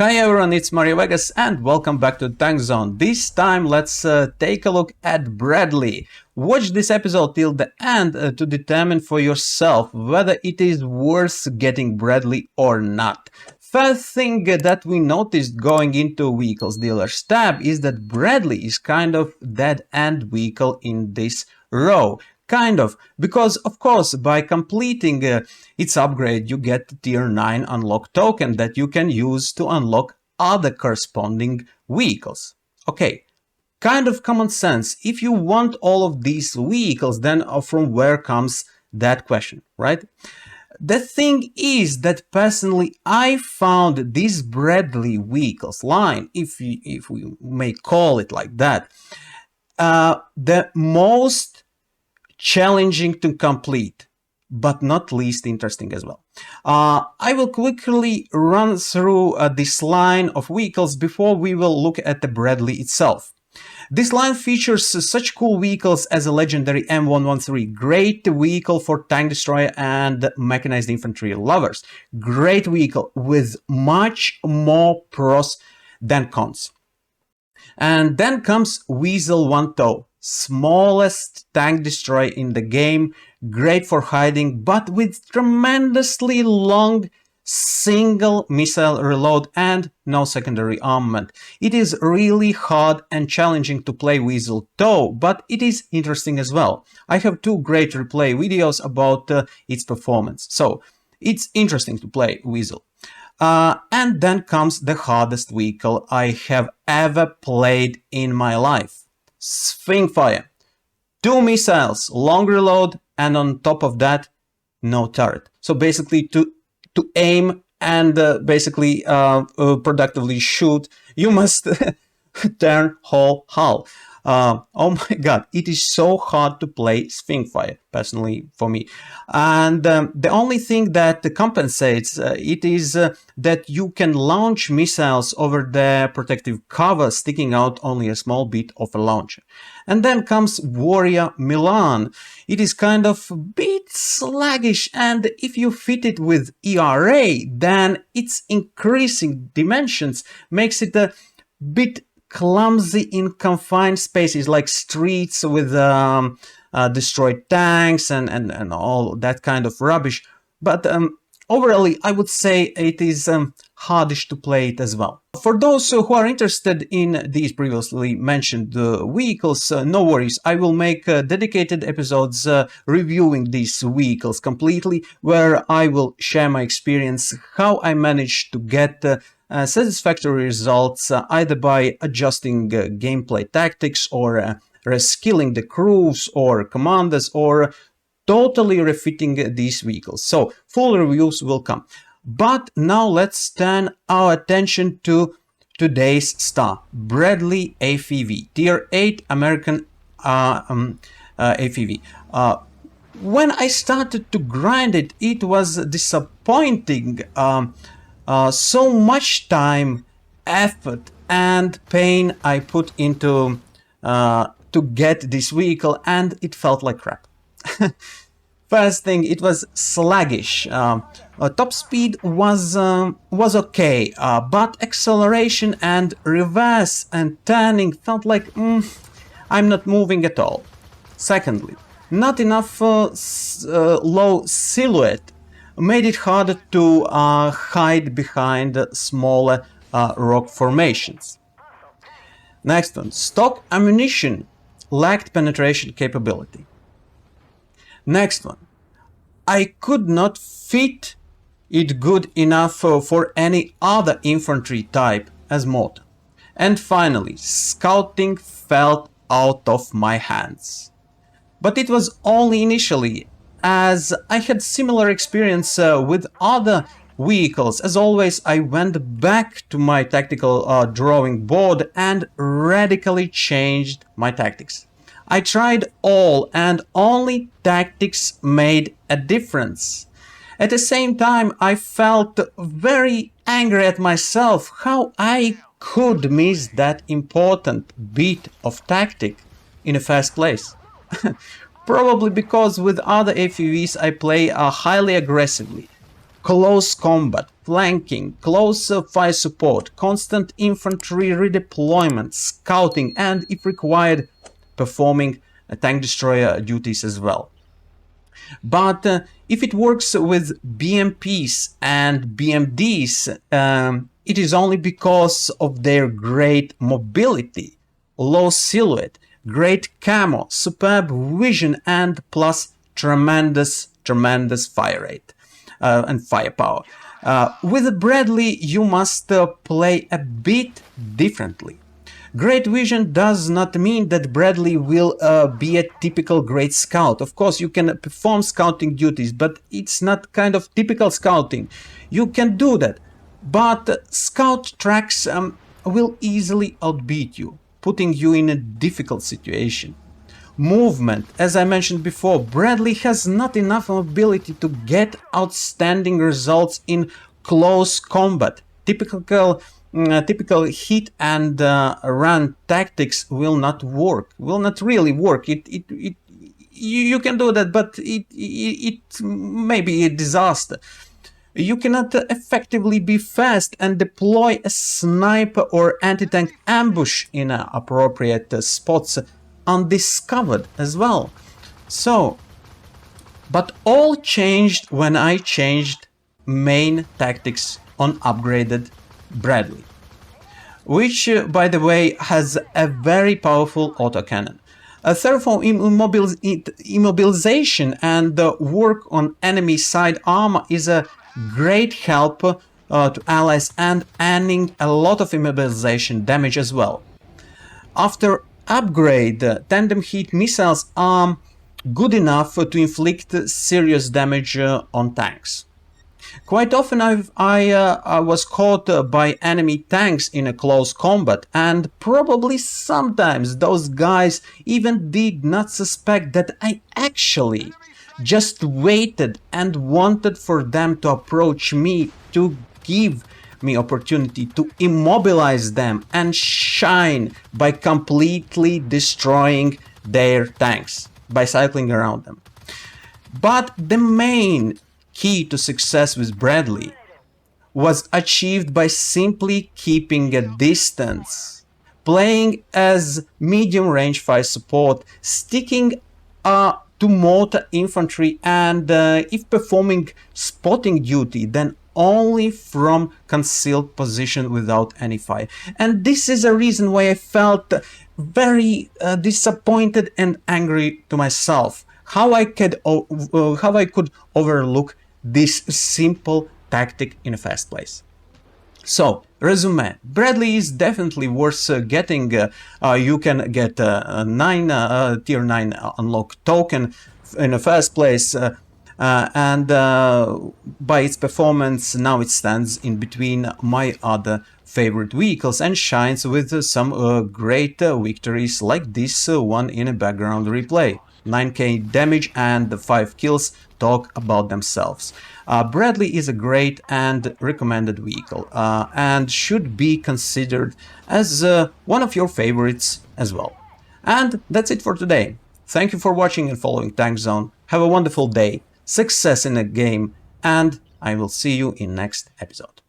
Hi everyone, it's Mario Vegas and welcome back to Tank Zone. This time let's take a look at Bradley. Watch this episode till the end to determine for yourself whether it is worth getting Bradley or not. First thing that we noticed going into Vehicles Dealer's tab is that Bradley is kind of dead-end vehicle in this row. Kind of, because of course by completing its upgrade you get tier 9 unlock token that you can use to unlock other corresponding vehicles. Okay, kind of common sense. If you want all of these vehicles, then from where comes that question, right? The thing is that personally I found this Bradley vehicles line, if we may call it like that, the most challenging to complete, but not least interesting as well. I will quickly run through this line of vehicles before we will look at the Bradley itself. This line features such cool vehicles as a legendary M113, great vehicle for tank destroyer and mechanized infantry lovers. Great vehicle with much more pros than cons. And then comes Weasel 1-Tow. Smallest tank destroyer in the game, great for hiding, but with tremendously long single missile reload and no secondary armament. It is really hard and challenging to play Weasel Tow, but it is interesting as well. I have two great replay videos about its performance, so it's interesting to play Weasel. And then comes the hardest vehicle I have ever played in my life. Sphinxfire. 2 missiles, long reload, and on top of that, no turret. So basically to aim and productively shoot, you must turn whole hull. Oh my god, it is so hard to play Sphinxfire, personally for me. And the only thing that compensates it is that you can launch missiles over the protective cover, sticking out only a small bit of a launcher. And then comes Warrior Milan. It is kind of a bit sluggish, and if you fit it with ERA, then its increasing dimensions makes it a bit clumsy in confined spaces like streets with destroyed tanks and all that kind of rubbish. But overall, I would say it is hardish to play it as well. For those who are interested in these previously mentioned vehicles, no worries. I will make dedicated episodes reviewing these vehicles completely, where I will share my experience, how I managed to get satisfactory results either by adjusting gameplay tactics or reskilling the crews or commanders or totally refitting these vehicles. So full reviews will come. But now let's turn our attention to today's star, Bradley AFV, Tier 8 American AFV. When I started to grind it, it was disappointing. So much time, effort, and pain I put into to get this vehicle, and it felt like crap. First thing, it was sluggish. Top speed was okay, but acceleration and reverse and turning felt like I'm not moving at all. Secondly, not enough low silhouette made it harder to hide behind smaller rock formations. Next one, stock ammunition lacked penetration capability. Next one, I could not fit it good enough for any other infantry type as mortar. And finally, scouting fell out of my hands. But it was only initially, as I had similar experience with other vehicles. As always, I went back to my tactical drawing board and radically changed my tactics. I tried all, and only tactics made a difference. At the same time, I felt very angry at myself how I could miss that important bit of tactic in the first place. Probably because with other AFVs I play highly aggressively. close combat, flanking, close fire support, constant infantry redeployment, scouting, and if required, performing tank destroyer duties as well. But if it works with BMPs and BMDs, it is only because of their great mobility, low silhouette, great camo, superb vision, and plus tremendous fire rate and firepower. With Bradley, you must play a bit differently. Great vision does not mean that Bradley will be a typical great scout. Of course, you can perform scouting duties, but it's not kind of typical scouting. You can do that, but scout tracks will easily outbeat you, putting you in a difficult situation. Movement, as I mentioned before, Bradley has not enough ability to get outstanding results in close combat. Typical hit and run tactics will not really work. You can do that, but it may be a disaster. You cannot effectively be fast and deploy a sniper or anti-tank ambush in appropriate spots undiscovered as well. So, but all changed when I changed main tactics on upgraded Bradley, which by the way has a very powerful autocannon. Therefore, immobilization and work on enemy side armor is a great help to allies and adding a lot of immobilization damage as well. After upgrade, tandem heat missiles are good enough to inflict serious damage on tanks. Quite often I was caught by enemy tanks in a close combat, and probably sometimes those guys even did not suspect that I actually just waited and wanted for them to approach me to give me opportunity to immobilize them and shine by completely destroying their tanks by cycling around them. But the main key to success with Bradley was achieved by simply keeping a distance, playing as medium-range fire support, sticking to mortar infantry, and if performing spotting duty, then only from concealed position without any fire. And this is a reason why I felt very disappointed and angry to myself. How I could overlook this simple tactic in the first place. So, resume. Bradley is definitely worth getting. You can get a tier 9 unlock token in the first place, and by its performance now it stands in between my other favorite vehicles and shines with some great victories like this one in a background replay. 9k damage and 5 kills talk about themselves. Bradley is a great and recommended vehicle and should be considered as one of your favorites as well. And that's it for today. Thank you for watching and following Tank Zone. Have a wonderful day, success in the game, and I will see you in next episode.